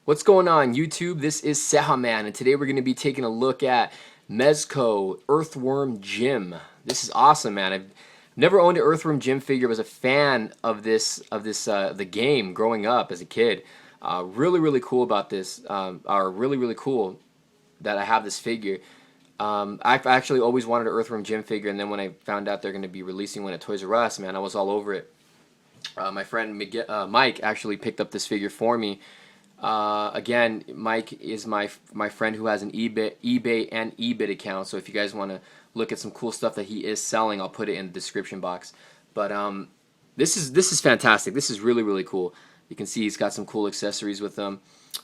What's going on YouTube? This is cejaman, and today we're going to be taking a look at Mezco Earthworm Gym. This is awesome, man. I've never owned an Earthworm Gym figure. I was a fan of the game growing up as a kid. Really cool about this. Really cool that I have this figure. I've actually always wanted an Earthworm Gym figure, and then when I found out they're going to be releasing one at Toys R Us, man, I was all over it. My friend Mike actually picked up this figure for me. Again, Mike is my friend who has an eBay and eBit account. So if you guys want to look at some cool stuff that he is selling, I'll put it in the description box. But this is fantastic. This is really cool. You can see he's got some cool accessories with them.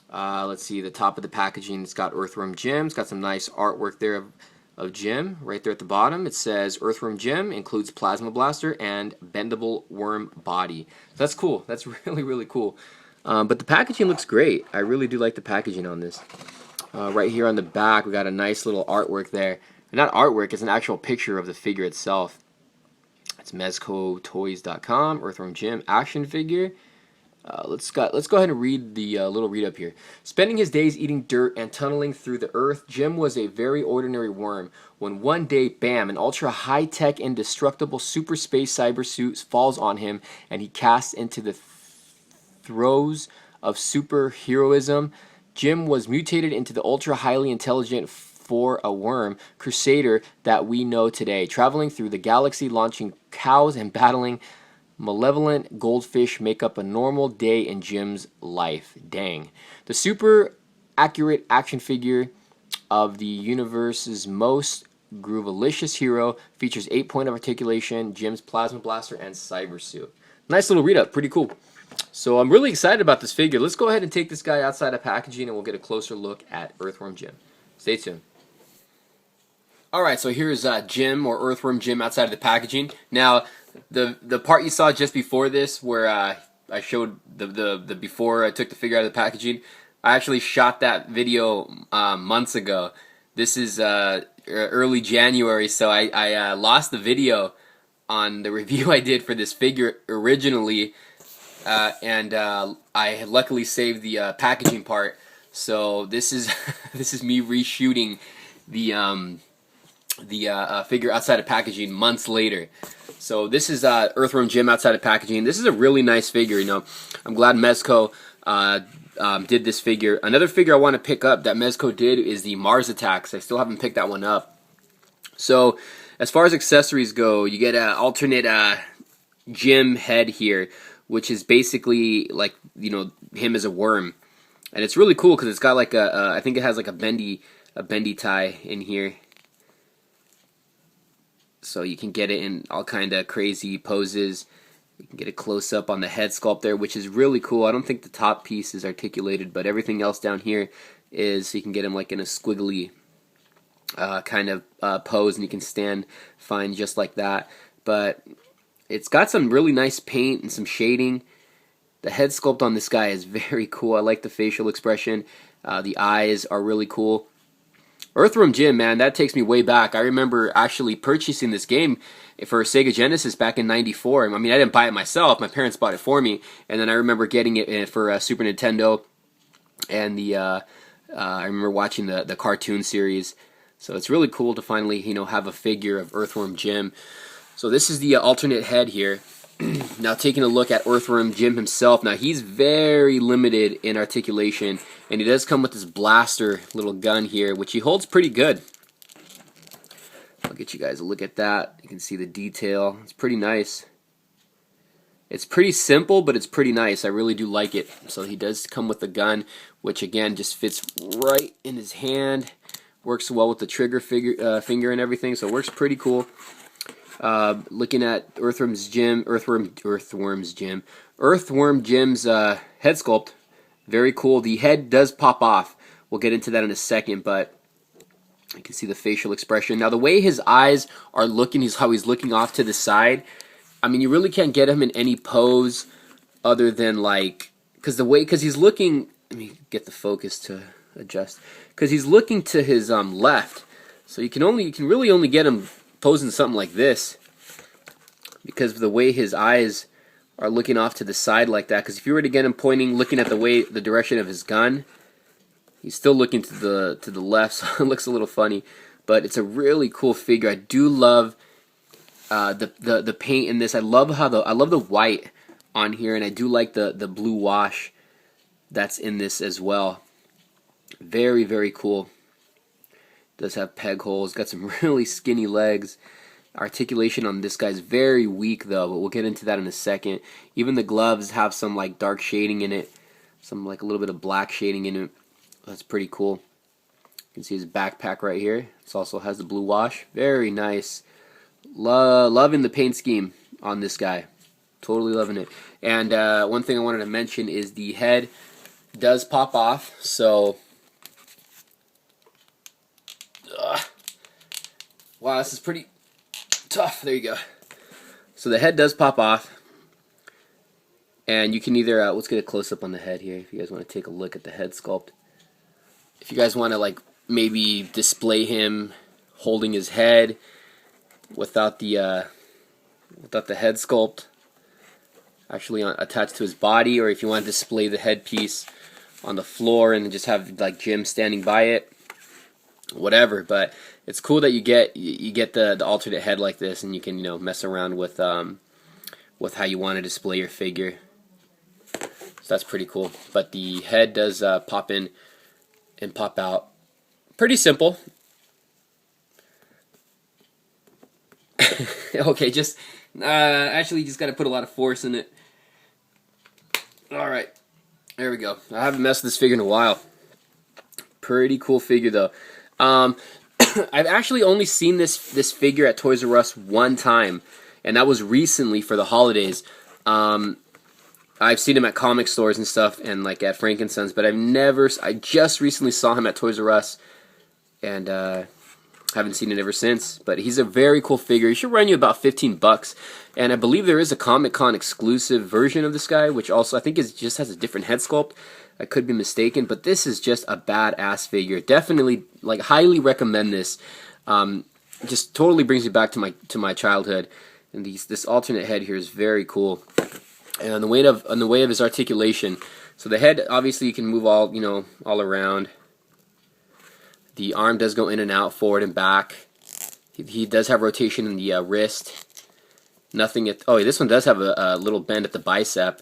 Let's see, the top of the packaging, it's got Earthworm Jim. It's got some nice artwork there of Jim right there at the bottom. It says Earthworm Jim includes plasma blaster and bendable worm body. So that's cool. That's really cool. But the packaging looks great. I really do like the packaging on this. Right here on the back, we got a nice little artwork there. Not artwork, it's an actual picture of the figure itself. It's MezcoToyz.com, Earthworm Jim action figure. Let's go ahead and read the little read up here. Spending his days eating dirt and tunneling through the earth, Jim was a very ordinary worm when one day, bam, an ultra high-tech indestructible super space cyber suit falls on him and he casts into the throes of superheroism. Jim was mutated into the ultra highly intelligent for a worm crusader that we know today, traveling through the galaxy, launching cows and battling malevolent goldfish make up a normal day in Jim's life. Dang. The super accurate action figure of the universe's most groovalicious hero features 8 point of articulation, Jim's plasma blaster, and cyber suit. Nice little read up, pretty cool. So I'm really excited about this figure. Let's go ahead and take this guy outside of packaging and we'll get a closer look at Earthworm Jim. Stay tuned. Alright, so here's Jim, or Earthworm Jim, outside of the packaging. Now, the part you saw just before this where I showed the before I took the figure out of the packaging, I actually shot that video months ago. This is early January, so I lost the video on the review I did for this figure originally. And I had luckily saved the packaging part, so this is this is me reshooting the figure outside of packaging months later. So this is Earthworm Jim outside of packaging. This is a really nice figure. You know, I'm glad Mezco did this figure. Another figure I want to pick up that Mezco did is the Mars Attacks. I still haven't picked that one up. So as far as accessories go, you get an alternate Jim head here, which is basically like, you know, him as a worm, and it's really cool because it's got like I think it has like a bendy tie in here, so you can get it in all kind of crazy poses. You can get a close up on the head sculpt there, which is really cool. I don't think the top piece is articulated, but everything else down here is, so you can get him like in a squiggly kind of pose, and you can stand fine just like that. But it's got some really nice paint and some shading. The head sculpt on this guy is very cool. I like the facial expression. The eyes are really cool. Earthworm Jim, man, that takes me way back. I remember actually purchasing this game for Sega Genesis back in '94. I mean, I didn't buy it myself. My parents bought it for me. And then I remember getting it for Super Nintendo. And I remember watching the cartoon series. So it's really cool to finally, you know, have a figure of Earthworm Jim. So this is the alternate head here. Now taking a look at Earthworm Jim himself. Now he's very limited in articulation, and he does come with this blaster little gun here, which he holds pretty good. I'll get you guys a look at that. You can see the detail. It's pretty nice. It's pretty simple, but it's pretty nice. I really do like it. So he does come with the gun, which again just fits right in his hand. Works well with the trigger finger and everything, so it works pretty cool. Looking at Earthworm Jim's head sculpt, very cool. The head does pop off. We'll get into that in a second, but you can see the facial expression. Now the way his eyes are looking, how he's looking off to the side, I mean, you really can't get him in any pose other than like, because he's looking, let me get the focus to adjust, because he's looking to his left, so you can really only get him posing something like this, because of the way his eyes are looking off to the side like that, because if you were to get him pointing, looking at the direction of his gun, he's still looking to the left, so it looks a little funny. But it's a really cool figure. I do love the paint in this. I love the white on here, and I do like the blue wash that's in this as well. Very, very cool. Does have peg holes. Got some really skinny legs. Articulation on this guy's very weak though, but we'll get into that in a second. Even the gloves have some like dark shading in it, some like a little bit of black shading in it. That's pretty cool. You can see his backpack right here. This also has the blue wash. Very nice. Loving the paint scheme on this guy. Totally loving it. And one thing I wanted to mention is the head does pop off. So, wow, this is pretty tough. There you go. So the head does pop off. And you can either, let's get a close-up on the head here if you guys want to take a look at the head sculpt. If you guys want to like maybe display him holding his head without the head sculpt actually attached to his body, or if you want to display the headpiece on the floor and just have like Jim standing by it, whatever. But it's cool that you get the alternate head like this, and you can mess around with how you want to display your figure. So that's pretty cool. But the head does pop in and pop out. Pretty simple. Okay, just actually you just got to put a lot of force in it. Alright, there we go. I haven't messed with this figure in a while. Pretty cool figure though. I've actually only seen this figure at Toys R Us one time, and that was recently for the holidays. I've seen him at comic stores and stuff, and like at Frankenstein's, but I just recently saw him at Toys R Us, and haven't seen it ever since. But he's a very cool figure. He should run you about $15, and I believe there is a Comic-Con exclusive version of this guy, which also I think just has a different head sculpt. I could be mistaken, but this is just a badass figure. Definitely, like, highly recommend this. Just totally brings me back to my childhood, and this alternate head here is very cool. And on the way of his articulation, so the head obviously you can move all around. The arm does go in and out, forward and back. He does have rotation in the wrist. Nothing at this one does have a little bend at the bicep.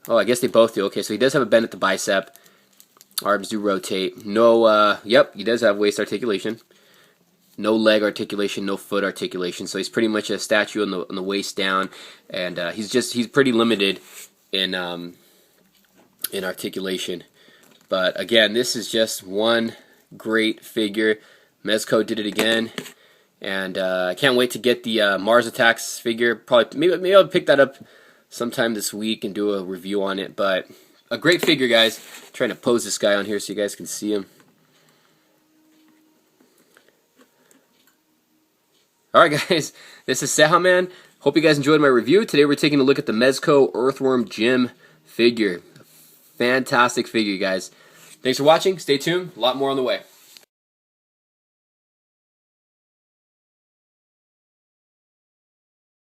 Oh, I guess they both do. Okay, so he does have a bend at the bicep. Arms do rotate. No, yep, he does have waist articulation. No leg articulation, no foot articulation. So he's pretty much a statue on the waist down, and he's pretty limited in articulation. But again, this is just one great figure. Mezco did it again, and I can't wait to get the Mars Attacks figure. Probably maybe I'll pick that up sometime this week and do a review on it. But a great figure, guys. I'm trying to pose this guy on here so you guys can see him. Alright guys, this is cejaman. Hope you guys enjoyed my review. Today we're taking a look at the Mezco Earthworm Jim figure. Fantastic figure, guys. Thanks for watching. Stay tuned. A lot more on the way.